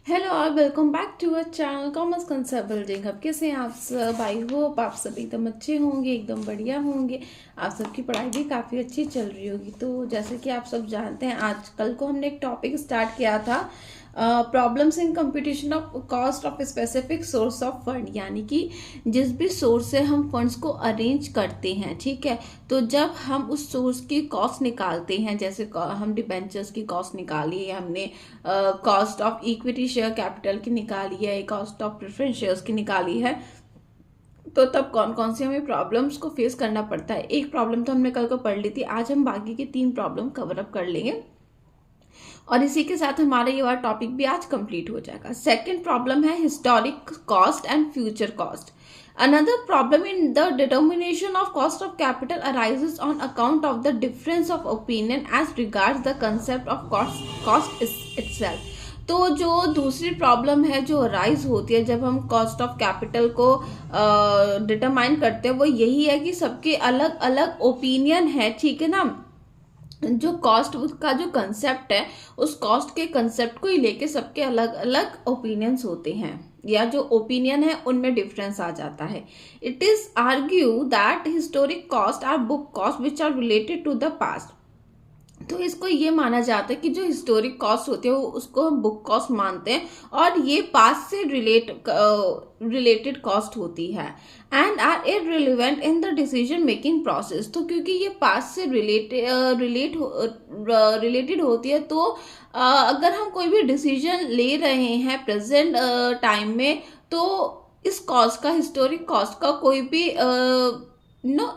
Hello और welcome back to our channel commerce concept building. अब कैसे हैं आप सब? आई होप आप सब एकदम अच्छे होंगे, एकदम बढ़िया होंगे। आप सबकी पढ़ाई भी काफ़ी अच्छी चल रही होगी। तो जैसे कि आप सब जानते हैं, आज कल को हमने एक टॉपिक स्टार्ट किया था, problems in computation of cost of specific source of fund, यानी कि जिस भी सोर्स से हम फंड्स को अरेंज करते हैं, ठीक है। तो जब हम उस सोर्स की कॉस्ट निकालते हैं, जैसे हम डिबेंचर्स की कॉस्ट निकाली है, हमने cost of equity share capital की निकाली है, कॉस्ट ऑफ प्रेफरेंस शेयर्स की निकाली है, तो तब कौन कौन सी हमें प्रॉब्लम्स को फेस करना पड़ता है। एक प्रॉब्लम तो हमने कल को पढ़ ली थी, आज हम बाकी की 3 प्रॉब्लम कवर अप कर लेंगे और इसी के साथ हमारा ये वाला टॉपिक भी आज कंप्लीट हो जाएगा। सेकंड प्रॉब्लम है historic cost and future cost. Another problem in the determination of cost of capital arises on account of the difference of opinion as regards the concept of cost itself. तो जो दूसरी problem है जो rise होती है जब हम cost of capital को डिटरमाइन करते हैं, वो यही है कि सबके अलग अलग ओपिनियन है, ठीक है ना। जो कॉस्ट का जो कंसेप्ट है, उस कॉस्ट के कंसेप्ट को ही लेके सबके अलग अलग ओपिनियंस होते हैं, या जो ओपिनियन है उनमें डिफरेंस आ जाता है। It is argue that historic cost are book cost which are related to the past. तो इसको ये माना जाता है कि जो हिस्टोरिक कॉस्ट होती है वो उसको हम बुक कॉस्ट मानते हैं और ये पास्ट से रिलेटेड कॉस्ट होती है and are irrelevant in the decision making process. तो क्योंकि ये पास्ट से रिलेटेड होती है, तो अगर हम कोई भी डिसीजन ले रहे हैं प्रेजेंट टाइम में, तो इस कॉस्ट का, हिस्टोरिक कॉस्ट का कोई भी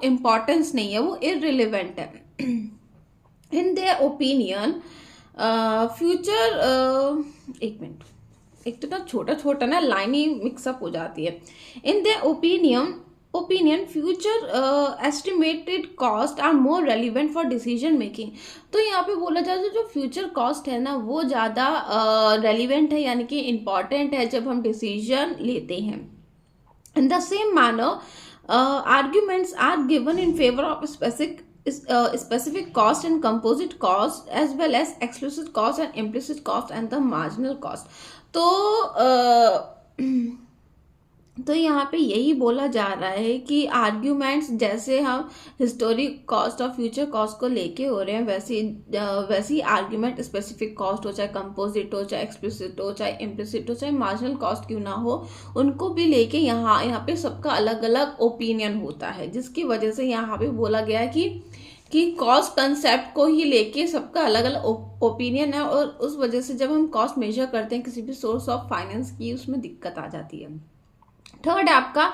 इम्पोर्टेंस नहीं है, वो इररिलेवेंट है। इन देयर ओपिनियन फ्यूचर, एक मिनट, एक तो ना छोटा छोटा ना लाइन ही मिक्सअप हो जाती है। In their opinion future estimated cost are more relevant for decision making. तो यहाँ पे बोला जाता है जो फ्यूचर कॉस्ट है ना, वो ज़्यादा रेलिवेंट है, यानी कि इम्पॉर्टेंट है जब हम डिसीजन लेते हैं। In the same manner arguments are given in favor of specific cost and composite cost as well as explicit cost and implicit cost and the marginal cost. तो यहाँ पे यही बोला जा रहा है कि आर्ग्यूमेंट्स जैसे हम हिस्टोरिक कॉस्ट और फ्यूचर कॉस्ट को लेके हो रहे हैं, वैसी आर्ग्यूमेंट स्पेसिफिक कॉस्ट हो, चाहे कंपोजिट हो, चाहे एक्सप्लिसिट हो, चाहे इम्प्लिसिट हो, चाहे मार्जिनल कॉस्ट क्यों ना हो, उनको भी लेके यहाँ पे सबका अलग अलग ओपिनियन होता है, जिसकी वजह से यहाँ पे बोला गया कि कॉस्ट कंसेप्ट को ही लेके सबका अलग अलग ओपिनियन है, और उस वजह से जब हम कॉस्ट मेजर करते हैं किसी भी सोर्स ऑफ फाइनेंस की, उसमें दिक्कत आ जाती है। थर्ड है आपका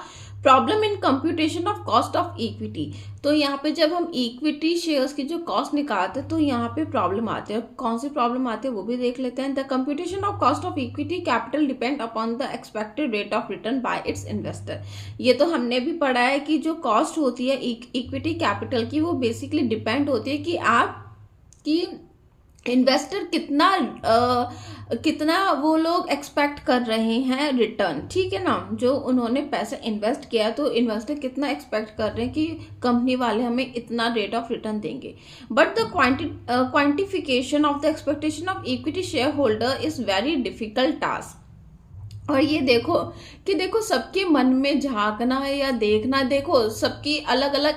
problem in computation of cost of equity. तो यहाँ पे जब हम इक्विटी शेयर्स की जो कॉस्ट निकालते हैं, तो यहाँ पे प्रॉब्लम आते हैं। कौन सी प्रॉब्लम आती है वो भी देख लेते हैं। The computation of cost of equity capital depend upon the expected rate of return bye it's investor. ये तो हमने भी पढ़ा है कि जो कॉस्ट होती है इक्विटी कैपिटल की, वो बेसिकली डिपेंड होती है कि आप की इन्वेस्टर कितना वो लोग एक्सपेक्ट कर रहे हैं रिटर्न, ठीक है ना। जो उन्होंने पैसा इन्वेस्ट किया, तो इन्वेस्टर कितना एक्सपेक्ट कर रहे हैं कि कंपनी वाले हमें इतना रेट ऑफ रिटर्न देंगे। But the quantification of the expectation of equity share holder is very difficult task. और ये देखो सबके मन में झांकना है या देखना, देखो सबकी अलग अलग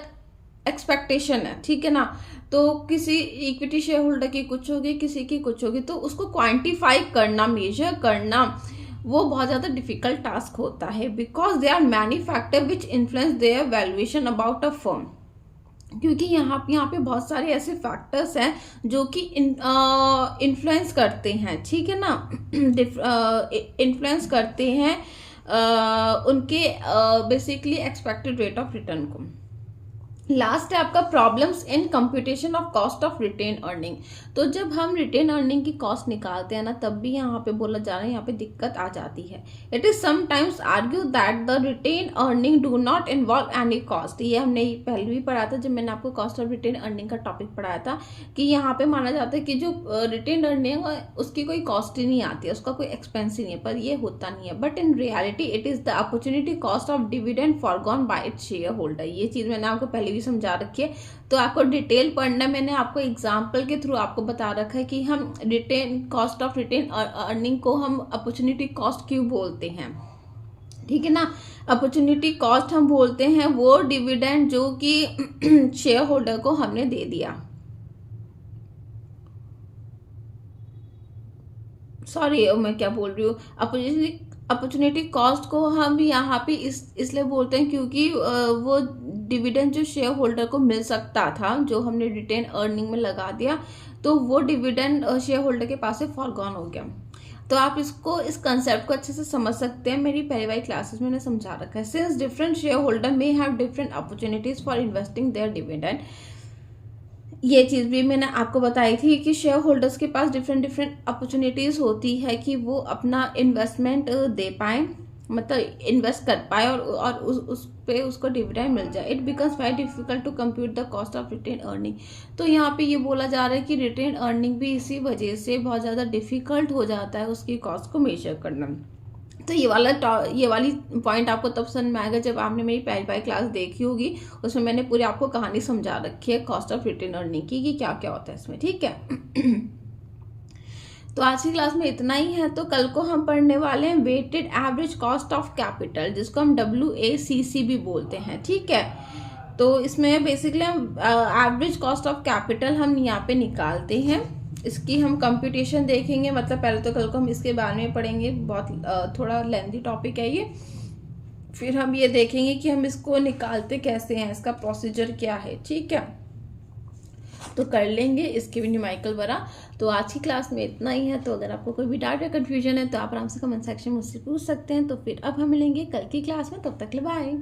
एक्सपेक्टेशन है, ठीक है ना। तो किसी इक्विटी शेयर होल्डर की कुछ होगी, किसी की कुछ होगी, तो उसको क्वांटिफाई करना, मेजर करना, वो बहुत ज़्यादा डिफिकल्ट टास्क होता है, because they are many factor which influence their valuation about a firm. क्योंकि यहाँ पे बहुत सारे ऐसे फैक्टर्स हैं जो कि इन्फ्लुएंस करते हैं, ठीक है ना। इन्फ्लुएंस करते हैं उनके basically expected rate of return को। लास्ट है आपका problems in computation of cost of retain earning. तो जब हम रिटेन अर्निंग की कॉस्ट निकालते हैं ना, तब भी यहाँ पे बोला जा रहा है, यहाँ पे दिक्कत आ जाती है। It is sometimes argue that the retain earning do not involve any cost. ये हमने पहले भी पढ़ा था, जब मैंने आपको कॉस्ट ऑफ रिटेन अर्निंग का टॉपिक पढ़ाया था, कि यहाँ पे माना जाता है कि जो रिटेन अर्निंग है उसकी कोई कॉस्ट ही नहीं आती है, उसका कोई एक्सपेंस ही नहीं है, पर ये होता नहीं है। But in reality it is the opportunity cost of dividend foregone bye its share holder. ये चीज मैंने आपको पहले भी थ्योरी समझा रखी है। तो आपको डिटेल पढ़ना है, मैंने आपको एग्जाम्पल के थ्रू आपको बता रखा है कि हम कॉस्ट ऑफ रिटेन अर्निंग को हम अपॉर्चुनिटी कॉस्ट क्यों बोलते हैं, ठीक है ना। अपॉर्चुनिटी कॉस्ट हम बोलते हैं वो डिविडेंड जो कि शेयर होल्डर को हमने दे दिया, सॉरी मैं क्या बोल रही हूँ, अपॉर्चुनिटी कॉस्ट को हम यहाँ पे इसलिए बोलते हैं क्योंकि वो डिविडेंड जो शेयर होल्डर को मिल सकता था जो हमने रिटेन अर्निंग में लगा दिया, तो वो डिविडेंड शेयर होल्डर के पास से फॉरगॉन हो गया। तो आप इस कंसेप्ट को अच्छे से समझ सकते हैं, मेरी पहली वाली क्लासेस में मैंने समझा रखा है। Since different share holder may have different opportunities for investing there dividend, ये चीज़ भी मैंने आपको बताई थी कि शेयर होल्डर्स के पास डिफरेंट अपॉर्चुनिटीज़ होती है कि वो अपना इन्वेस्टमेंट दे पाए, मतलब इन्वेस्ट कर पाए और उस पे उसको डिविडेंड मिल जाए। It becomes very difficult to compute the cost of retain earning. तो यहाँ पे ये बोला जा रहा है कि रिटेन अर्निंग भी इसी वजह से बहुत ज़्यादा डिफिकल्ट हो जाता है उसकी कॉस्ट को मेजर करना। तो ये वाली पॉइंट आपको तब समझ में आएगा जब आपने मेरी पहली क्लास देखी होगी, उसमें मैंने पूरी आपको कहानी समझा रखी है कॉस्ट ऑफ रिटेन अर्निंग की कि क्या क्या होता है इसमें, ठीक है। तो आज की क्लास में इतना ही है। तो कल को हम पढ़ने वाले हैं weighted average cost of capital, जिसको हम WACC भी बोलते हैं, ठीक है। तो इसमें बेसिकली हम एवरेज कॉस्ट ऑफ कैपिटल हम यहाँ पे निकालते हैं, इसकी हम कंप्यूटेशन देखेंगे। मतलब पहले तो कल को हम इसके बारे में पढ़ेंगे, बहुत थोड़ा लेंथी टॉपिक है ये। फिर हम ये देखेंगे कि हम इसको निकालते कैसे हैं, इसका प्रोसीजर क्या है, ठीक है। तो कर लेंगे इसके भी न्यूमेरिकल बना। तो आज की क्लास में इतना ही है। तो अगर आपको कोई भी डाउट या कन्फ्यूजन है तो आप आराम से कमेंट सेक्शन में मुझसे पूछ सकते हैं। तो फिर अब हम मिलेंगे कल की क्लास में, तब तक के लिए बाय।